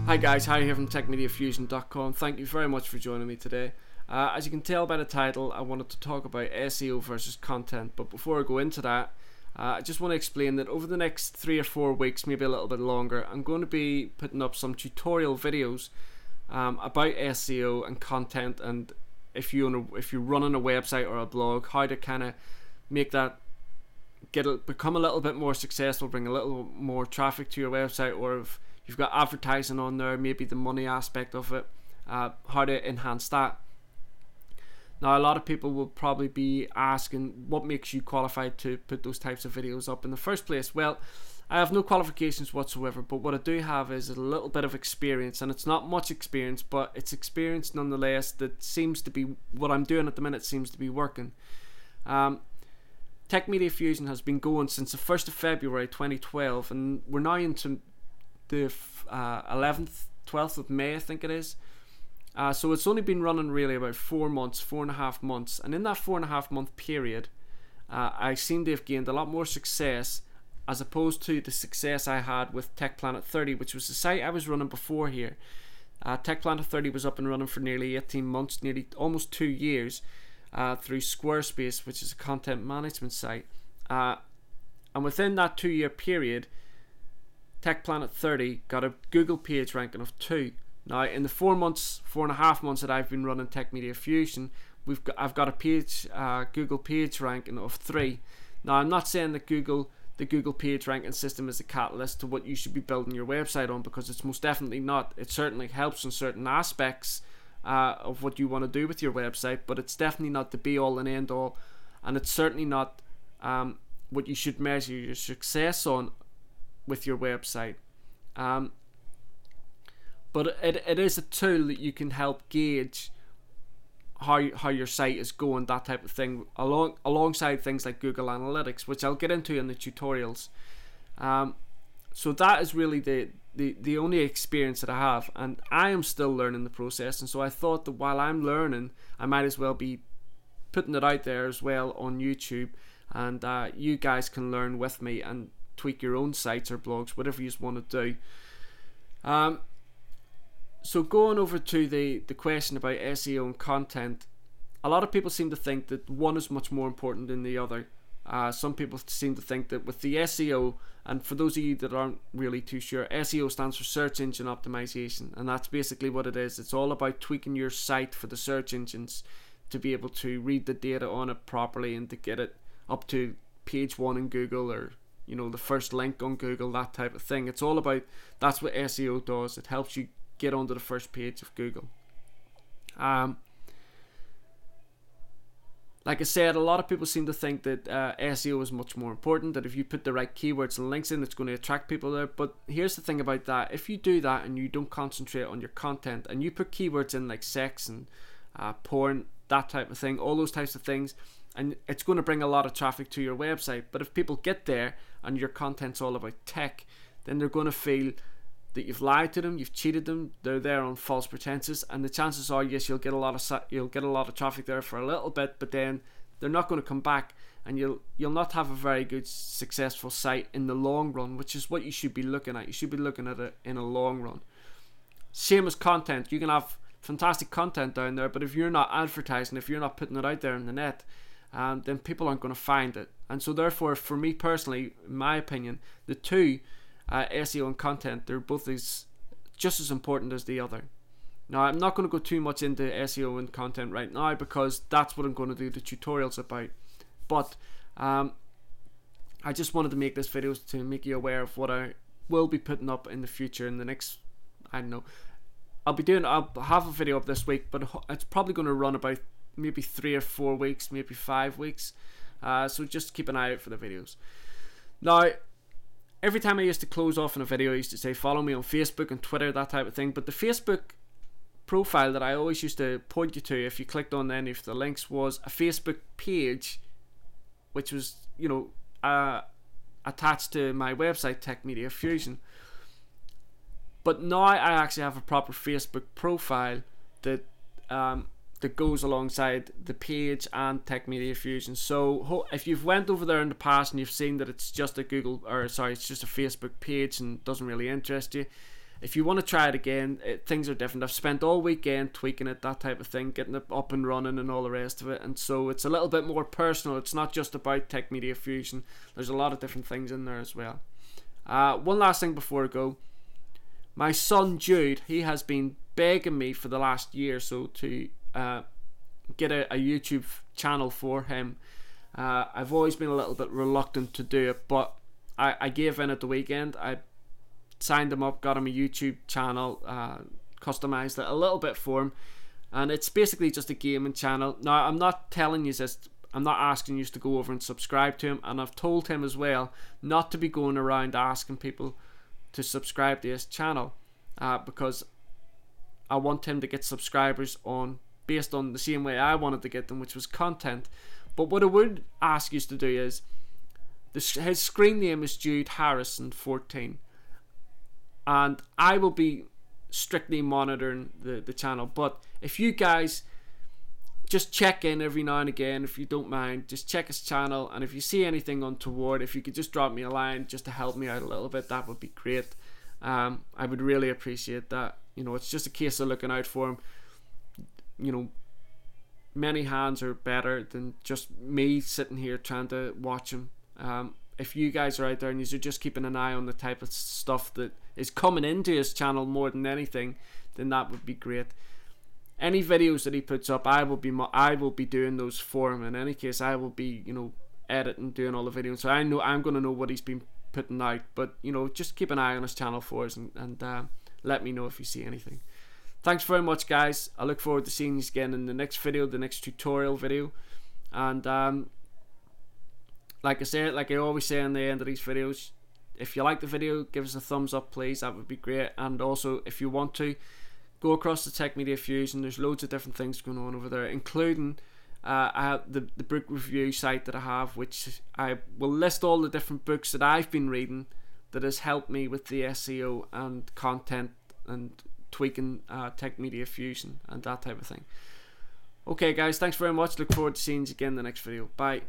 Hi guys, Harry here from Techmediafusion.com. Thank you very much for joining me today. As you can tell by the title, I wanted to talk about SEO versus content. But before I go into that, I just want to explain that over the next 3 or 4 weeks, maybe a little bit longer, I'm going to be putting up some tutorial videos about SEO and content, and if you're running a website or a blog, how to kind of make that become a little bit more successful, bring a little more traffic to your website, or if you've got advertising on there, maybe the money aspect of it, how to enhance that. Now, a lot of people will probably be asking, what makes you qualified to put those types of videos up in the first place? Well, I have no qualifications whatsoever, but what I do have is a little bit of experience, and it's not much experience, but it's experience nonetheless that seems to be, what I'm doing at the minute seems to be working. Techmedia Fusion has been going since the 1st of February 2012, and we're now into the 11th, 12th of May, I think it is. So it's only been running really about 4 months, 4.5 months, and in that 4.5 month period, I seem to have gained a lot more success as opposed to the success I had with Tech Planet 30, which was the site I was running before here. Tech Planet 30 was up and running for nearly 18 months, nearly almost 2 years, through Squarespace, which is a content management site. And within that 2-year period, Tech Planet 30 got a Google page ranking of 2. Now, in the 4.5 months that I've been running Techmedia Fusion, I've got a Google page ranking of 3. Now, I'm not saying that the Google page ranking system is a catalyst to what you should be building your website on, because it's most definitely not. It certainly helps in certain aspects of what you want to do with your website, but it's definitely not the be all and end all, and it's certainly not what you should measure your success on with your website. But it is a tool that you can help gauge how your site is going, that type of thing, alongside things like Google Analytics, which I'll get into in the tutorials. So that is really the only experience that I have, and I am still learning the process, and so I thought that while I'm learning, I might as well be putting it out there as well on YouTube, and you guys can learn with me and tweak your own sites or blogs, whatever you want to do. So going over to the question about SEO and content, a lot of people seem to think that one is much more important than the other. Some people seem to think that with the SEO, and for those of you that aren't really too sure, SEO stands for search engine optimization, and that's basically what it is. It's all about tweaking your site for the search engines to be able to read the data on it properly and to get it up to page 1 in Google, or the first link on Google, that type of thing. It's all about, that's what SEO does. It helps you get onto the first page of Google. Like I said, a lot of people seem to think that SEO is much more important, that if you put the right keywords and links in, it's going to attract people there. But here's the thing about that: if you do that and you don't concentrate on your content, and you put keywords in like sex and porn, that type of thing, all those types of things, and it's going to bring a lot of traffic to your website. But if people get there and your content's all about tech, then they're going to feel that you've lied to them, you've cheated them, they're there on false pretenses, and the chances are, yes, you'll get a lot of traffic there for a little bit, but then they're not going to come back, and you'll not have a very good, successful site in the long run, which is what you should be looking at. You should be looking at it in a long run. Same as content. You can have fantastic content down there, but if you're not advertising, if you're not putting it out there in the net, then people aren't going to find it. And so therefore, for me personally, in my opinion, the two, SEO and content, they're both just as important as the other. Now, I'm not going to go too much into SEO and content right now, because that's what I'm going to do the tutorials about. But I just wanted to make this video to make you aware of what I will be putting up in the future. In the next, I don't know, I'll have a video up this week, but it's probably going to run about maybe 3 or 4 weeks, maybe 5 weeks. So just keep an eye out for the videos. Now, every time I used to close off in a video, I used to say follow me on Facebook and Twitter, that type of thing. But the Facebook profile that I always used to point you to, if you clicked on any of the links, was a Facebook page which was attached to my website, Techmedia Fusion. But now I actually have a proper Facebook profile that that goes alongside the page and Techmedia Fusion. So if you've went over there in the past and you've seen that it's just a it's just a Facebook page and doesn't really interest you, if you want to try it again, things are different. I've spent all weekend tweaking it, that type of thing, getting it up and running and all the rest of it, and so it's a little bit more personal. It's not just about Techmedia Fusion. There's a lot of different things in there as well. One last thing before I go. My son Jude, he has been begging me for the last year or so to get a YouTube channel for him. I've always been a little bit reluctant to do it, but I gave in at the weekend. I signed him up, got him a YouTube channel, customized it a little bit for him, and it's basically just a gaming channel. Now, I'm not telling you this, I'm not asking you to go over and subscribe to him, and I've told him as well not to be going around asking people to subscribe to his channel, because I want him to get subscribers on based on the same way I wanted to get them, which was content. But what I would ask you to do is, his screen name is Jude Harrison 14, and I will be strictly monitoring the channel. But if you guys just check in every now and again, if you don't mind, just check his channel, and if you see anything untoward, if you could just drop me a line just to help me out a little bit, that would be great. I would really appreciate that. You know, it's just a case of looking out for him. You know, many hands are better than just me sitting here trying to watch him. If you guys are out there and you're just keeping an eye on the type of stuff that is coming into his channel more than anything, then that would be great. Any videos that he puts up, I will be doing those for him. In any case, I will be, you know, editing, doing all the videos, so I know I'm going to know what he's been putting out. But, you know, just keep an eye on his channel for us, and let me know if you see anything. Thanks very much, guys. I look forward to seeing you again in the next video, the next tutorial video. And like I always say in the end of these videos, if you like the video, give us a thumbs up, please. That would be great. And also, if you want to, go across to Techmedia Fusion. There's loads of different things going on over there, including I have the book review site that I have, which I will list all the different books that I've been reading that has helped me with the SEO and content and tweaking Techmedia Fusion and that type of thing. Okay, guys, thanks very much. Look forward to seeing you again in the next video. Bye.